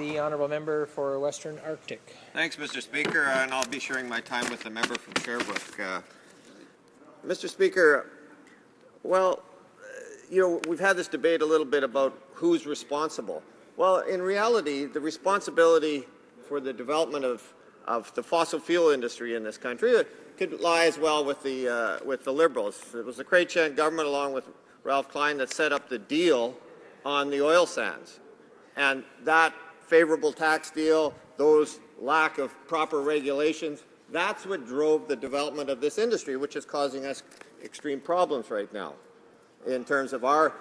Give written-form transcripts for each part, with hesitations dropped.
the honourable member for Western Arctic. Thanks, Mr. Speaker, and I'll be sharing my time with the member from Sherbrooke. Mr. Speaker, well, we've had this debate a little bit about who's responsible. Well, in reality, the responsibility for the development of the fossil fuel industry in this country could lie as well with the Liberals. It was the Chrétien government, along with Ralph Klein, that set up the deal on the oil sands. And that favourable tax deal, those lack of proper regulations, that's what drove the development of this industry, which is causing us extreme problems right now in terms of our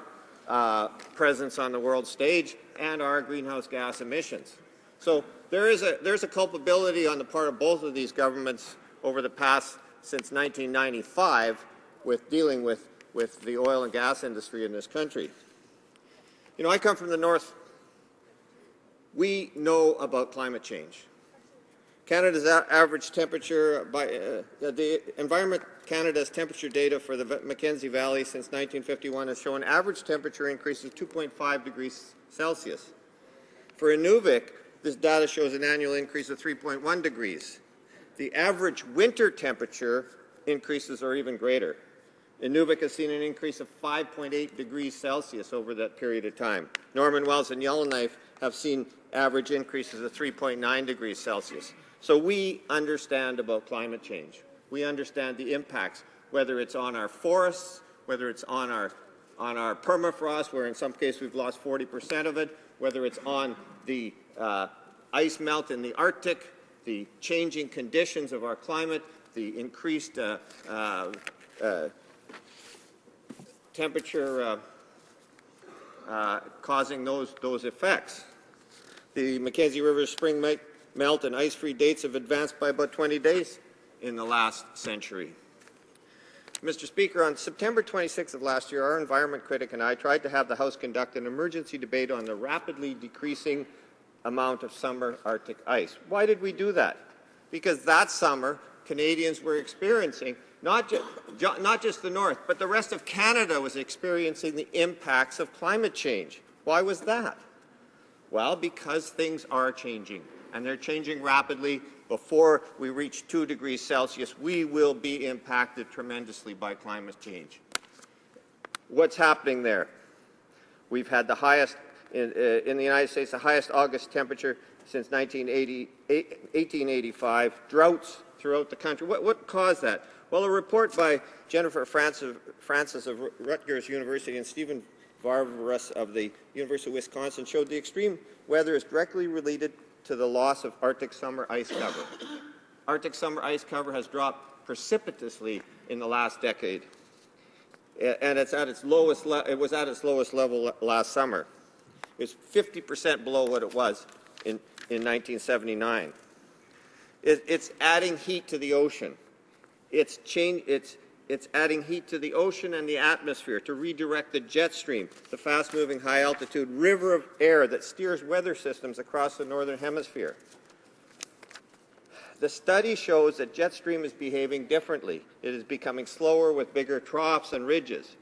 presence on the world stage and our greenhouse gas emissions. So there's a culpability on the part of both of these governments over the past, since 1995, with dealing with the oil and gas industry in this country. I come from the north. We know about climate change. Canada's average temperature, the Environment Canada's temperature data for the Mackenzie Valley since 1951 has shown average temperature increases of 2.5 degrees Celsius. For Inuvik, this data shows an annual increase of 3.1 degrees. The average winter temperature increases are even greater. Inuvik has seen an increase of 5.8 degrees Celsius over that period of time. Norman Wells and Yellowknife have seen average increases of 3.9 degrees Celsius. So we understand about climate change. We understand the impacts, whether it's on our forests, whether it's on our permafrost, where in some cases we've lost 40% of it, whether it's on the ice melt in the Arctic, the changing conditions of our climate, the increased temperature causing those effects. The Mackenzie River spring melt and ice-free dates have advanced by about 20 days in the last century. Mr. Speaker, on September 26th of last year, our environment critic and I tried to have the House conduct an emergency debate on the rapidly decreasing amount of summer Arctic ice. Why did we do that? Because that summer, Canadians were experiencing, not just the North, but the rest of Canada was experiencing the impacts of climate change. Why was that? Well, because things are changing, and they're changing rapidly. Before we reach 2 degrees Celsius, we will be impacted tremendously by climate change. What's happening there? We've had the highest, in the United States, the highest August temperature since 1885, droughts throughout the country. What caused that? Well, a report by Jennifer Francis of Rutgers University and Stephen Varvaras of the University of Wisconsin showed the extreme weather is directly related to the loss of Arctic summer ice cover. Arctic summer ice cover has dropped precipitously in the last decade, and it's at its lowest. It was at its lowest level last summer. It's 50% below what it was in 1979. It's adding heat to the ocean. It's adding heat to the ocean and the atmosphere to redirect the jet stream, the fast-moving, high-altitude river of air that steers weather systems across the northern hemisphere. The study shows that jet stream is behaving differently. It is becoming slower with bigger troughs and ridges.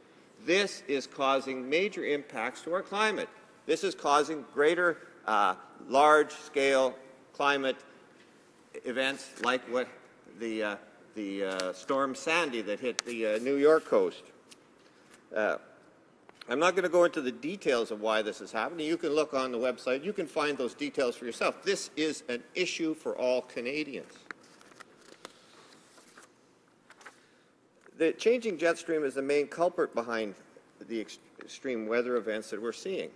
This is causing major impacts to our climate. This is causing greater large-scale climate events like what the Storm Sandy that hit the New York coast. I'm not going to go into the details of why this is happening. You can look on the website. You can find those details for yourself. This is an issue for all Canadians. The changing jet stream is the main culprit behind the extreme weather events that we're seeing.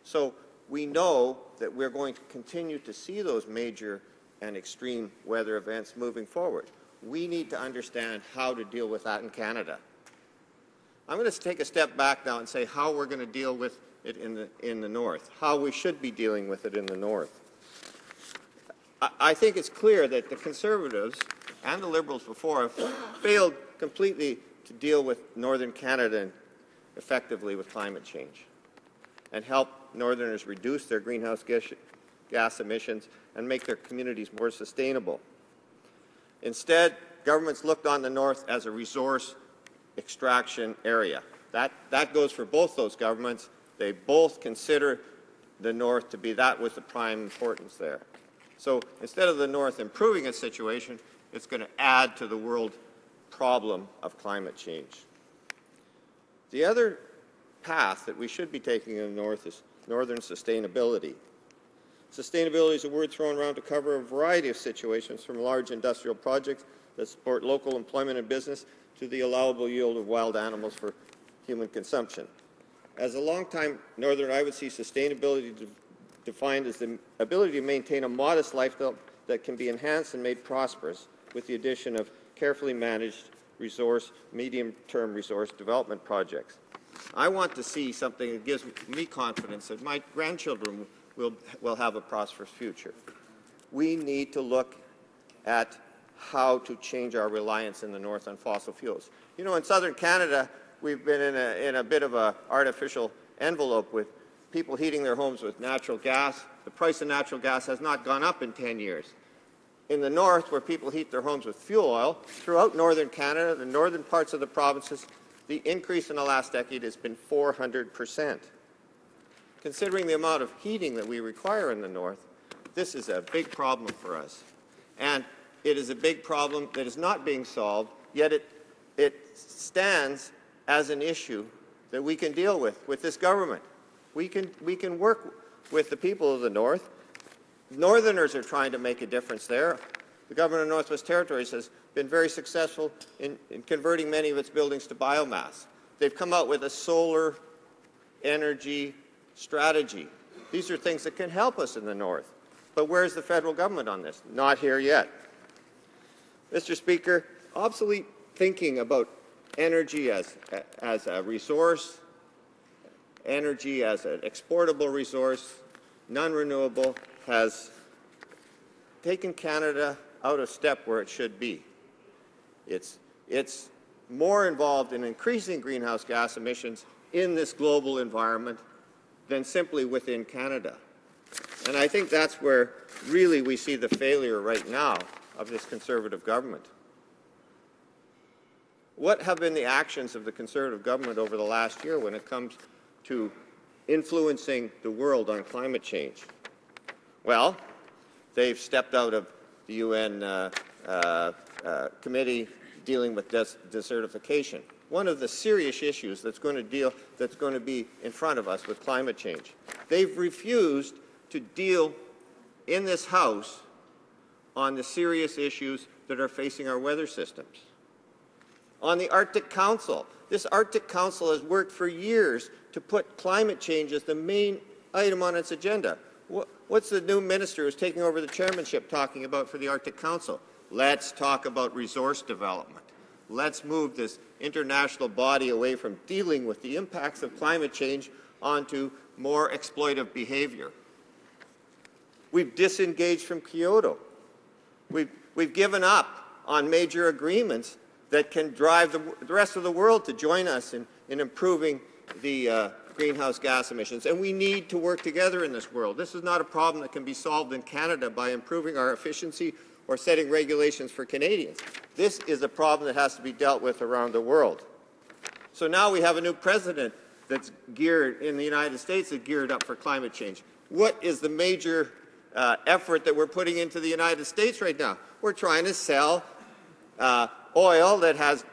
So we know that we're going to continue to see those major and extreme weather events moving forward. We need to understand how to deal with that in Canada. I'm going to take a step back now and say how we're going to deal with it in the North, how we should be dealing with it in the North. I think it's clear that the Conservatives and the Liberals before have failed completely to deal with Northern Canada effectively with climate change and help Northerners reduce their greenhouse gas emissions and make their communities more sustainable. Instead, governments looked on the North as a resource extraction area. That goes for both those governments. They both consider the North to be that with the prime importance there. So instead of the North improving its situation, it's going to add to the world problem of climate change. The other path that we should be taking in the North is northern sustainability. Sustainability is a word thrown around to cover a variety of situations, from large industrial projects that support local employment and business to the allowable yield of wild animals for human consumption. As a long-time northerner, I would see sustainability defined as the ability to maintain a modest lifestyle that can be enhanced and made prosperous with the addition of carefully managed medium-term resource development projects. I want to see something that gives me confidence that my grandchildren will have a prosperous future. We need to look at how to change our reliance in the North on fossil fuels. You know, in southern Canada, we've been in a bit of an artificial envelope with people heating their homes with natural gas. The price of natural gas has not gone up in 10 years. In the North, where people heat their homes with fuel oil, throughout northern Canada, the northern parts of the provinces, the increase in the last decade has been 400%. Considering the amount of heating that we require in the North, this is a big problem for us. And it is a big problem that is not being solved, yet it stands as an issue that we can deal with this government. We can work with the people of the North. Northerners are trying to make a difference there. The government of Northwest Territories has been very successful in converting many of its buildings to biomass. They've come out with a solar energy strategy. These are things that can help us in the North. But where's the federal government on this? Not here yet. Mr. Speaker, obsolete thinking about energy as a resource, energy as an exportable resource, non-renewable, has taken Canada out of step where it should be. It's more involved in increasing greenhouse gas emissions in this global environment than simply within Canada. And I think that's where really we see the failure right now of this Conservative government. What have been the actions of the Conservative government over the last year when it comes to influencing the world on climate change? Well, they've stepped out of the UN committee dealing with desertification, one of the serious issues that's going to be in front of us with climate change. They've refused to deal in this House on the serious issues that are facing our weather systems. On the Arctic Council, this Arctic Council has worked for years to put climate change as the main item on its agenda. What's the new minister who's taking over the chairmanship talking about for the Arctic Council? Let's talk about resource development. Let's move this international body away from dealing with the impacts of climate change onto more exploitive behavior. We've disengaged from Kyoto. We've given up on major agreements that can drive the rest of the world to join us in improving the greenhouse gas emissions. And we need to work together in this world. This is not a problem that can be solved in Canada by improving our efficiency or setting regulations for Canadians. This is a problem that has to be dealt with around the world. So now we have a new president that's geared in the United States that's geared up for climate change. What is the major effort that we're putting into the United States right now? We're trying to sell oil that has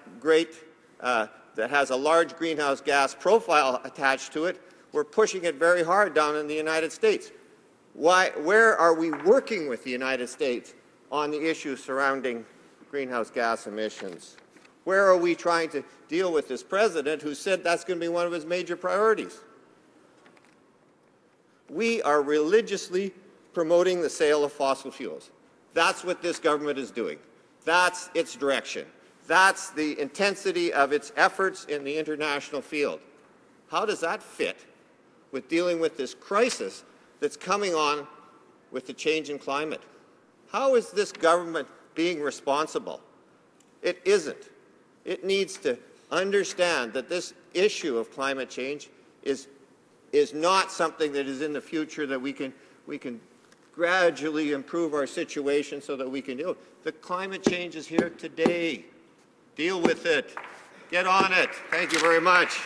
that has a large greenhouse gas profile attached to it. We're pushing it very hard down in the United States. Where are we working with the United States on the issues surrounding greenhouse gas emissions? Where are we trying to deal with this president who said that's going to be one of his major priorities? We are religiously promoting the sale of fossil fuels. That's what this government is doing. That's its direction. That's the intensity of its efforts in the international field. How does that fit with dealing with this crisis that's coming on with the change in climate? How is this government being responsible? It isn't. It needs to understand that this issue of climate change is not something that is in the future that we can gradually improve our situation so that we can deal with it. The climate change is here today. Deal with it. Get on it. Thank you very much.